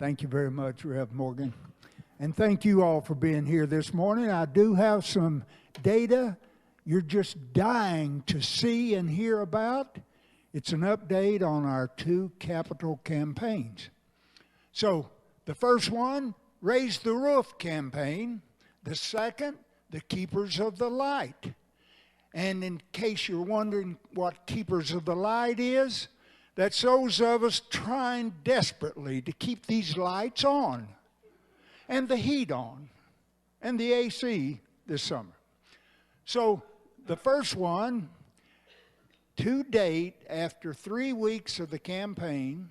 Thank you very much, Rev. Morgan. And thank you all for being here this morning. I do have some data you're just dying to see and hear about. It's an update on our 2 capital campaigns. So the first one, Raise the Roof campaign. The second, the Keepers of the Light. And in case you're wondering what Keepers of the Light is, that's those of us trying desperately to keep these lights on and the heat on and the AC this summer. So the first one, to date, after 3 weeks of the campaign,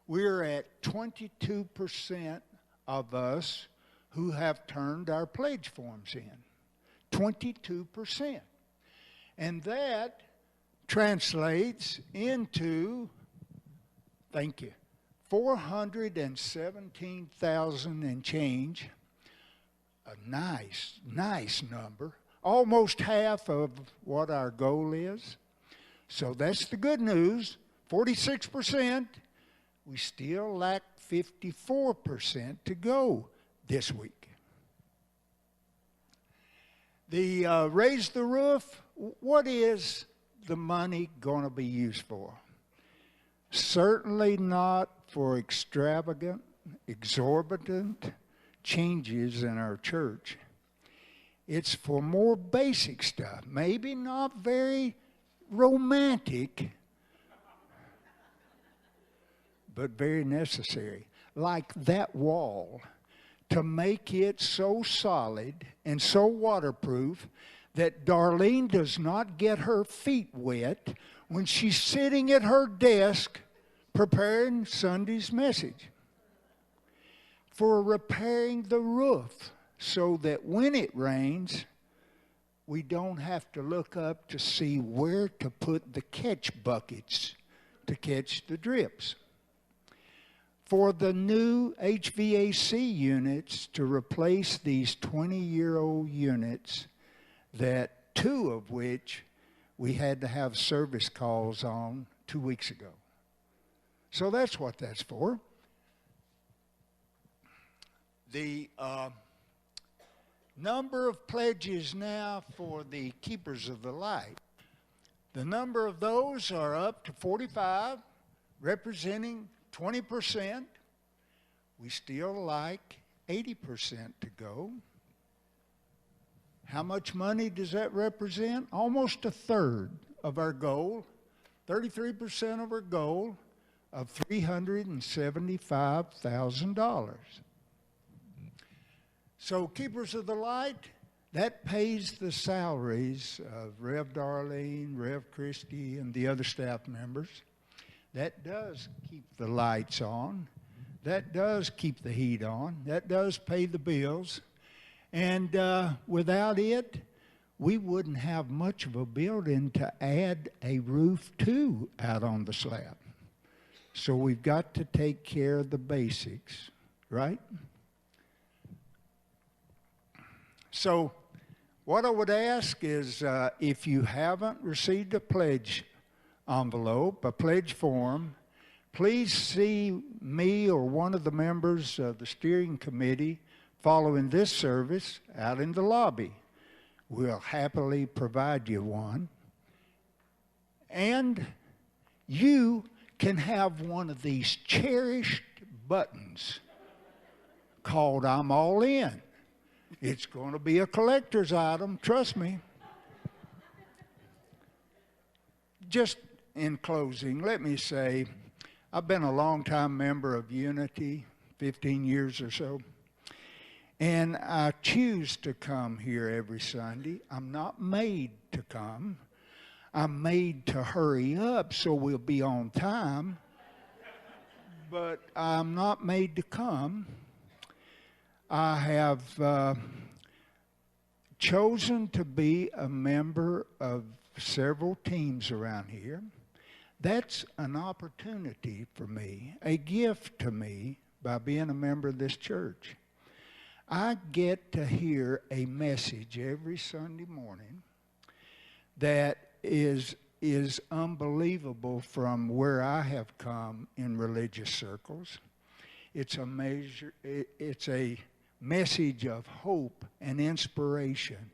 we're at 22% of us who have turned our pledge forms in. 22%. And that translates into, thank you, 417,000 and change. A nice number. Almost half of what our goal is. So that's the good news. 46%. We still lack 54% to go this week. The Raise the Roof, what is the money going to be used for? Certainly not for exorbitant changes in our church. It's for more basic stuff, maybe not very romantic, but very necessary. Like that wall, to make it so solid and so waterproof that Darlene does not get her feet wet when she's sitting at her desk preparing Sunday's message. For repairing the roof so that when it rains, we don't have to look up to see where to put the catch buckets to catch the drips. For the new HVAC units to replace these 20-year-old units, that 2 of which we had to have service calls on 2 weeks ago. So that's what that's for. The number of pledges now for the Keepers of the Light. The number of those are up to 45, representing 20%. We still like 80% to go. How much money does that represent? Almost a third of our goal, 33% of our goal of $375,000. So Keepers of the Light, that pays the salaries of Rev. Darlene, Rev. Christie, and the other staff members. That does keep the lights on. That does keep the heat on. That does pay the bills. And without it, we wouldn't have much of a building to add a roof to out on the slab. So we've got to take care of the basics, right? So what I would ask is if you haven't received a pledge envelope, a pledge form, please see me or one of the members of the steering committee following this service out in the lobby. We'll happily provide you one. And you can have one of these cherished buttons called I'm All In. It's going to be a collector's item, trust me. Just in closing, let me say, I've been a long-time member of Unity, 15 years or so, and I choose to come here every Sunday. I'm not made to come. I'm made to hurry up so we'll be on time, but I'm not made to come. I have chosen to be a member of several teams around here. That's an opportunity for me, a gift to me by being a member of this church. I get to hear a message every Sunday morning that is unbelievable from where I have come in religious circles. It's a it's a message of hope and inspiration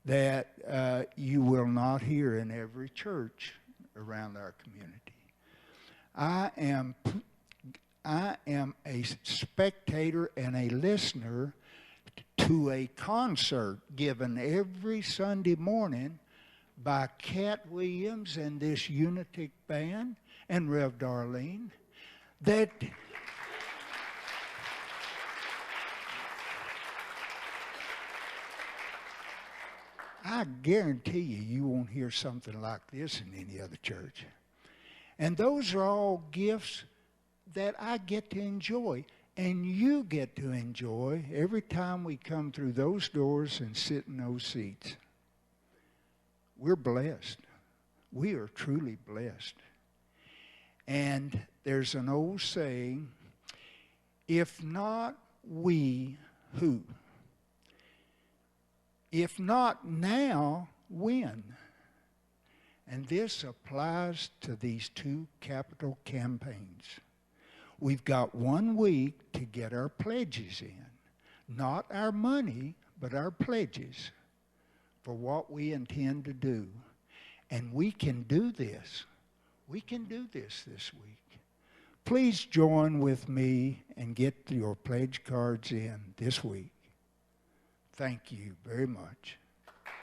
that you will not hear in every church around our community. I am a spectator and a listener to a concert given every Sunday morning by Cat Williams and this Unitic Band and Rev Darlene that I guarantee you won't hear something like this in any other church. And those are all gifts that I get to enjoy, and you get to enjoy every time we come through those doors and sit in those seats. We're blessed. We are truly blessed. And there's an old saying, if not we, who? If not now, when? And this applies to these two capital campaigns. We've got 1 week to get our pledges in. Not our money, but our pledges for what we intend to do. And we can do this. We can do this week. Please join with me and get your pledge cards in this week. Thank you very much.